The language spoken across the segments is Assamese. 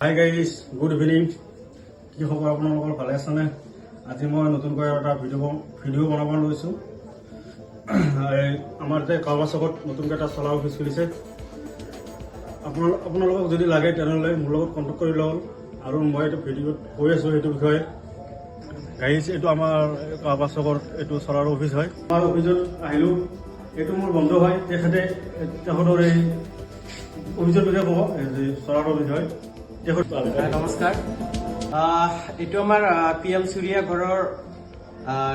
Hi guys, good evening. কি খবৰ আপোনালোকৰ? ভালে আছেনে? আজি মই নতুনকৈ এটা ভিডিঅ' বনাব লৈছোঁ। আমাৰ যে কাৰোবাৰ চকত নতুনকৈ এটা চলাৰ অফিচ খুলিছে। আপোনালোকক যদি লাগে তেনেহ'লে মোৰ লগত কণ্টেক্ট কৰি লওক। আৰু মই এইটো ভিডিঅ'ত কৈ আছোঁ সেইটো বিষয়ে। গাইজ, এইটো আমাৰ কাৰোবাৰ চকৰ এইটো চলাৰ অফিচ হয়। আমাৰ অফিচত আহিলোঁ। এইটো মোৰ বন্ধু হয়। তেখেতৰ এই অফিচৰ বিষয়ে ক'ব যে চলাৰ অফিচ হয়। নমস্কাৰ। এইটো আমাৰ PM সূৰ্যা ঘৰৰ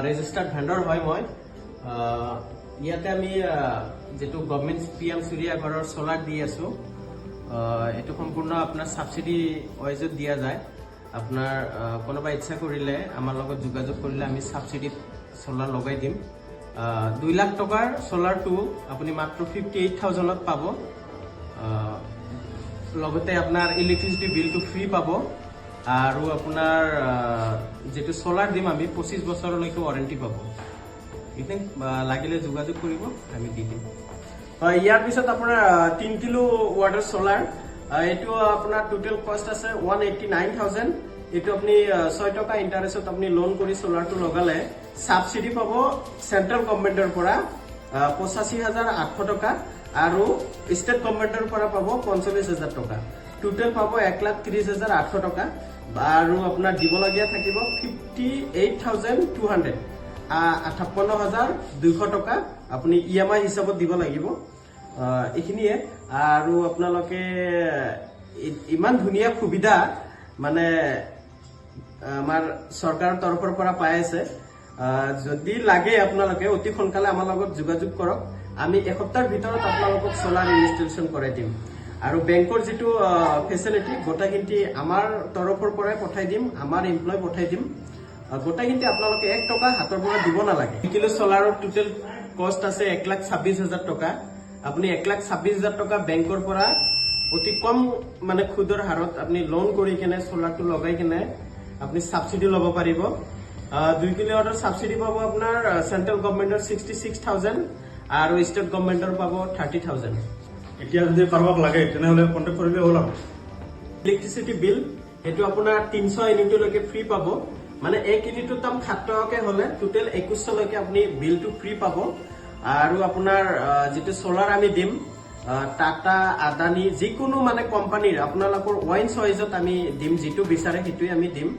ৰেজিষ্টাৰ্ড ভেণ্ডৰ হয়। মই ইয়াতে আমি যেটো গভৰ্ণমেণ্ট PM সূৰ্যা ঘৰৰ সোলাৰ দি আছো। এইটো সম্পূৰ্ণ আপোনাৰ সাবসিডি ওয়াইজত দিয়া যায়। আপোনাৰ কোনোবা ইচ্ছা কৰিলে আমাৰ লগত যোগাযোগ কৰিলে আমি সাবসিডিত সোলাৰ লগাই দিম। 2 লাখ টকাৰ সোলাৰটো আপুনি মাত্ৰ 58,000ত পাব। লগতে আপোনাৰ ইলেক্ট্ৰিচিটি বিলটো ফ্ৰী পাব। আৰু আপোনাৰ যেটো সোলাৰ দিম আমি 25 বছৰলৈকে ওয়াৰেন্টি পাব। ইথিং লাগিলে যোগাযোগ কৰিব, আমি দি দিম। ইয়াৰ পিছত আপোনাৰ 3 কিলো ওয়াটৰ সোলাৰ। এইটো আপোনাৰ টোটাল কষ্ট আছে 189,000। এইটো আপুনি 6 টকা ইন্টাৰেষ্টত আপুনি লোন কৰি সোলাৰটো লগালে সাবসিডি পাব সেন্ট্ৰেল গভৰ্ণমেণ্টৰ পৰা 85,800 টকা আৰু ষ্টেট গভৰ্ণমেণ্টৰ পৰা পাব 45,000 টকা। টোটেল পাব 1,30,800 টকা। আৰু আপোনাৰ দিবলগীয়া থাকিব 58,200 58,200 টকা আপুনি EMI হিচাপত দিব লাগিব। এইখিনিয়ে। আৰু আপোনালোকে ইমান ধুনীয়া সুবিধা মানে আমাৰ চৰকাৰৰ তৰফৰ পৰা পাই আছে। যদি লাগে আপোনালোকে অতি সোনকালে আমাৰ লগত যোগাযোগ কৰক। আমি এসপ্তাহৰ ভিতৰত আপোনালোকক সোলাৰ ইনষ্টলেশ্যন কৰাই দিম। আৰু বেংকৰ যেটো ফেচিলিটি গোটাখিনি আমাৰ তৰফৰ পৰাই পঠাই দিম, আমাৰ এমপ্লয় পঠাই দিম। গোটাখিনি আপোনালোকে 1 টকা হাতৰ পৰা দিব নালাগে। কিলো সোলাৰৰ টোটাল কষ্ট আছে 1,26,000 টকা। আপুনি 1,26,000 টকা বেংকৰ পৰা অতি কম মানে সুদৰ হাৰত আপুনি লোন কৰি কেনে সোলাৰটো লগাই কেনে আপুনি সাবসিডি ল'ব পাৰিব। 2 কিলোৱাটৰ সাবসিডি পাব আপোনাৰ সেন্ট্ৰেল গভৰ্ণমেণ্টৰ 66,000 আৰু ষ্টেট গভৰ্ণমেণ্টৰ পাব 30,000। এতিয়া যদি কাৰোবাক লাগে তেনেহ'লে কণ্টেক্ট কৰিলে হ'ল। ইলেক্ট্ৰিচিটি বিল সেইটো আপোনাৰ 300 ইউনিটলৈকে ফ্ৰী পাব। মানে 1 ইউনিটৰ দাম 7 টকাকে হ'লে টোটেল 2100 লৈকে আপুনি বিলটো ফ্ৰী পাব। আৰু আপোনাৰ যেটো সোলাৰ আমি দিম টাটা, আদানি যিকোনো মানে কোম্পানীৰ আপোনালোকৰ ওয়াইন চইজত আমি দিম, যেটো বিচাৰে সেইটোৱে আমি দিম।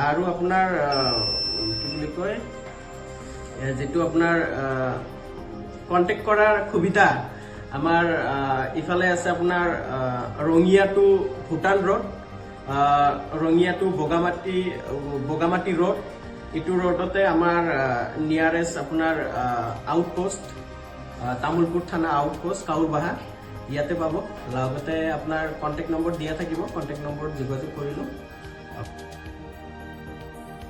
আৰু আপোনাৰ কি বুলি কয় যেটো আপোনাৰ কন্টেক্ট কৰাৰ সুবিধা আমাৰ ইফালে আছে আপোনাৰ Rangia to Bhutan road, Rangia to Bogamati road. ইটো ৰোডতে আমাৰ নিয়াৰেষ্ট আপোনাৰ আউটপোষ্ট তামুলপুৰ থানা আউটপোষ্ট কাউৰবাহা ইয়াতে পাব। লগতে আপোনাৰ কন্টেক্ট নম্বৰ দিয়া থাকিব, কন্টেক্ট নম্বৰত যোগাযোগ কৰিলো।